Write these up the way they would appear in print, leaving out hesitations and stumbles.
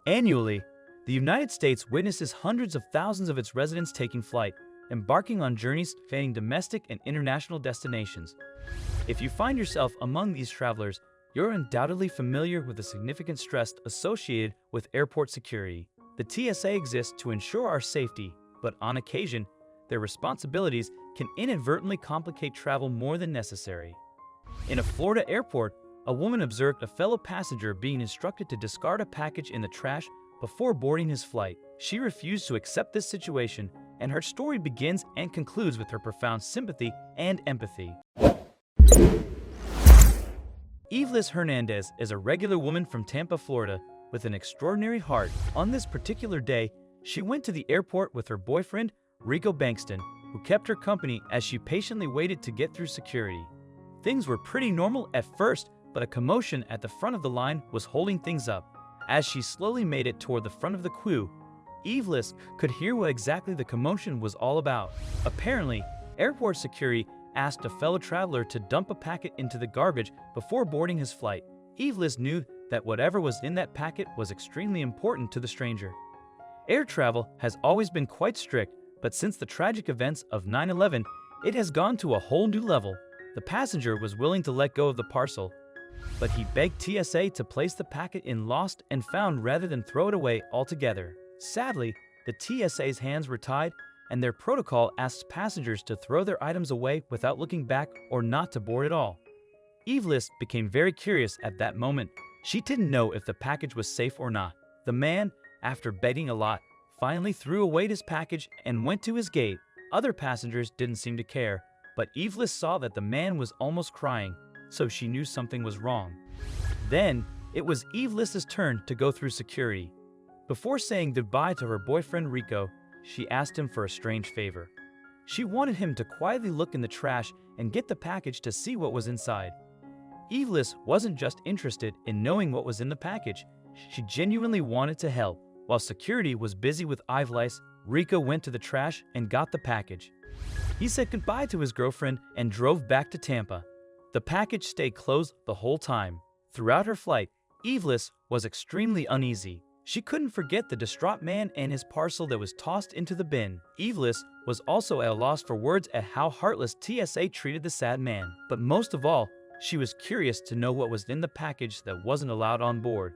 Annually, the United States witnesses hundreds of thousands of its residents taking flight, embarking on journeys spanning domestic and international destinations. If you find yourself among these travelers, you're undoubtedly familiar with the significant stress associated with airport security. The TSA exists to ensure our safety, but on occasion, their responsibilities can inadvertently complicate travel more than necessary. In a Florida airport, a woman observed a fellow passenger being instructed to discard a package in the trash before boarding his flight. She refused to accept this situation, and her story begins and concludes with her profound sympathy and empathy. Evelyn Hernandez is a regular woman from Tampa, Florida, with an extraordinary heart. On this particular day, she went to the airport with her boyfriend, Rico Bankston, who kept her company as she patiently waited to get through security. Things were pretty normal at first, but a commotion at the front of the line was holding things up. As she slowly made it toward the front of the queue, Evelyn could hear what exactly the commotion was all about. Apparently, airport security asked a fellow traveler to dump a packet into the garbage before boarding his flight. Evelyn knew that whatever was in that packet was extremely important to the stranger. Air travel has always been quite strict, but since the tragic events of 9/11, it has gone to a whole new level. The passenger was willing to let go of the parcel, but he begged TSA to place the packet in lost and found rather than throw it away altogether. Sadly, the TSA's hands were tied, and their protocol asks passengers to throw their items away without looking back or not to board at all. Evelyn became very curious at that moment. She didn't know if the package was safe or not. The man, after begging a lot, finally threw away his package and went to his gate. Other passengers didn't seem to care, but Evelyn saw that the man was almost crying, so she knew something was wrong. Then, it was Evelyn's turn to go through security. Before saying goodbye to her boyfriend Rico, she asked him for a strange favor. She wanted him to quietly look in the trash and get the package to see what was inside. Evelyn wasn't just interested in knowing what was in the package. She genuinely wanted to help. While security was busy with Evelyn, Rico went to the trash and got the package. He said goodbye to his girlfriend and drove back to Tampa. The package stayed closed the whole time. Throughout her flight, Evelyn was extremely uneasy. She couldn't forget the distraught man and his parcel that was tossed into the bin. Evelyn was also at a loss for words at how heartless TSA treated the sad man. But most of all, she was curious to know what was in the package that wasn't allowed on board.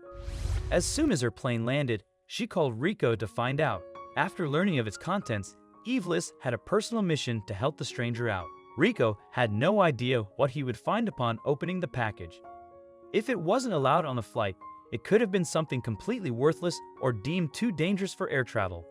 As soon as her plane landed, she called Rico to find out. After learning of its contents, Evelyn had a personal mission to help the stranger out. Rico had no idea what he would find upon opening the package. If it wasn't allowed on the flight, it could have been something completely worthless or deemed too dangerous for air travel.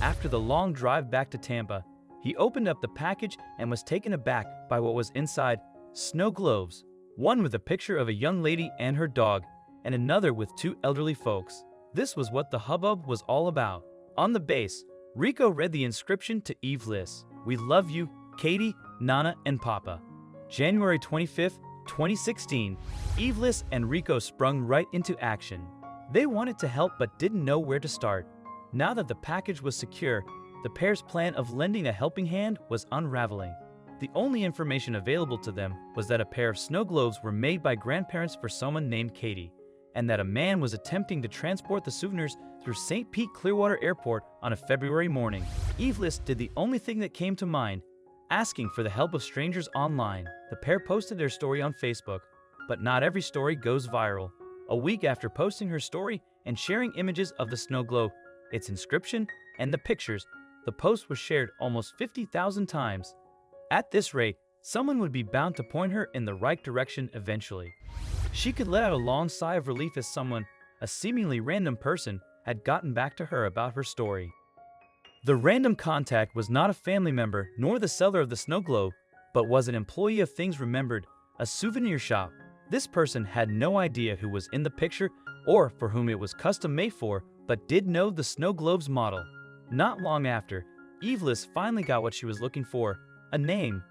After the long drive back to Tampa, he opened up the package and was taken aback by what was inside: snow globes, one with a picture of a young lady and her dog, and another with two elderly folks. This was what the hubbub was all about. On the base, Rico read the inscription to Evelyn: "We love you, Katie, Nana, and Papa." January 25th, 2016, Evelyn and Rico sprung right into action. They wanted to help but didn't know where to start. Now that the package was secure, the pair's plan of lending a helping hand was unraveling. The only information available to them was that a pair of snow globes were made by grandparents for someone named Katie, and that a man was attempting to transport the souvenirs through St. Pete Clearwater Airport on a February morning. Evelyn did the only thing that came to mind: asking for the help of strangers online. The pair posted their story on Facebook, but not every story goes viral. A week after posting her story and sharing images of the snow globe, its inscription, and the pictures, the post was shared almost 50,000 times. At this rate, someone would be bound to point her in the right direction eventually. She could let out a long sigh of relief as someone, a seemingly random person, had gotten back to her about her story. The random contact was not a family member nor the seller of the snow globe, but was an employee of Things Remembered, a souvenir shop. This person had no idea who was in the picture or for whom it was custom made for, but did know the snow globe's model. Not long after, Evelyn finally got what she was looking for: a name.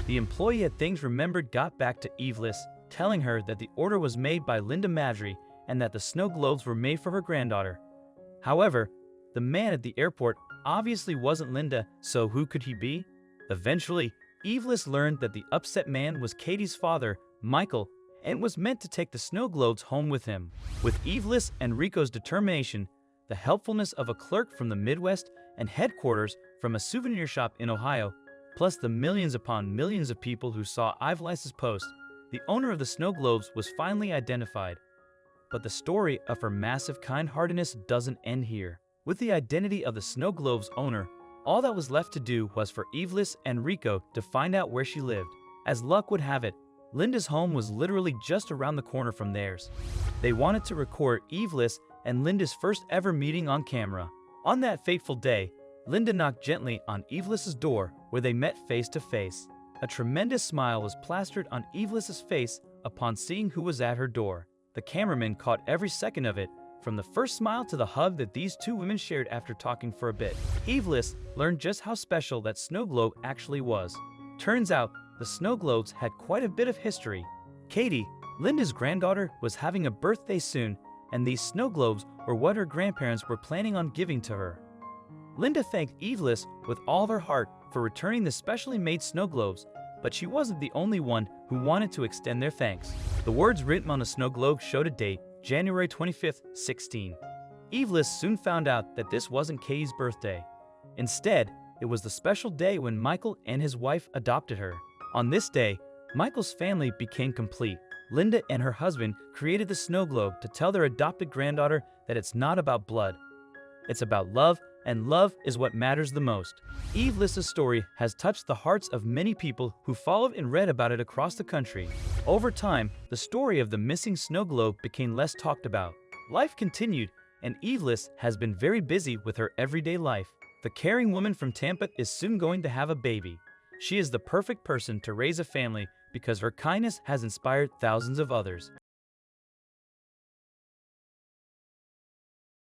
The employee at Things Remembered got back to Evelyn, telling her that the order was made by Linda Madry and that the snow globes were made for her granddaughter. However, the man at the airport obviously wasn't Linda, so who could he be? Eventually, Evelyn learned that the upset man was Katie's father, Michael, and was meant to take the snow globes home with him. With Evelyn and Rico's determination, the helpfulness of a clerk from the Midwest, and headquarters from a souvenir shop in Ohio, plus the millions upon millions of people who saw Evelyn's post, the owner of the snow globes was finally identified. But the story of her massive kind-heartedness doesn't end here. With the identity of the snow globe's owner, all that was left to do was for Evelyn and Rico to find out where she lived. As luck would have it, Linda's home was literally just around the corner from theirs. They wanted to record Evelyn and Linda's first ever meeting on camera. On that fateful day, Linda knocked gently on Evelyn's door, where they met face to face. A tremendous smile was plastered on Evelyn's face upon seeing who was at her door. The cameraman caught every second of it, from the first smile to the hug that these two women shared after talking for a bit. Evelyn learned just how special that snow globe actually was. Turns out, the snow globes had quite a bit of history. Katie, Linda's granddaughter, was having a birthday soon, and these snow globes were what her grandparents were planning on giving to her. Linda thanked Evelyn with all of her heart for returning the specially made snow globes, but she wasn't the only one who wanted to extend their thanks. The words written on the snow globe showed a date, January 25th, 16. Evelyn soon found out that this wasn't Katie's birthday. Instead, it was the special day when Michael and his wife adopted her. On this day, Michael's family became complete. Linda and her husband created the snow globe to tell their adopted granddaughter that it's not about blood. It's about love, and love is what matters the most. Evelyn's story has touched the hearts of many people who followed and read about it across the country. Over time, the story of the missing snow globe became less talked about. Life continued, and Evelyn has been very busy with her everyday life. The caring woman from Tampa is soon going to have a baby. She is the perfect person to raise a family because her kindness has inspired thousands of others.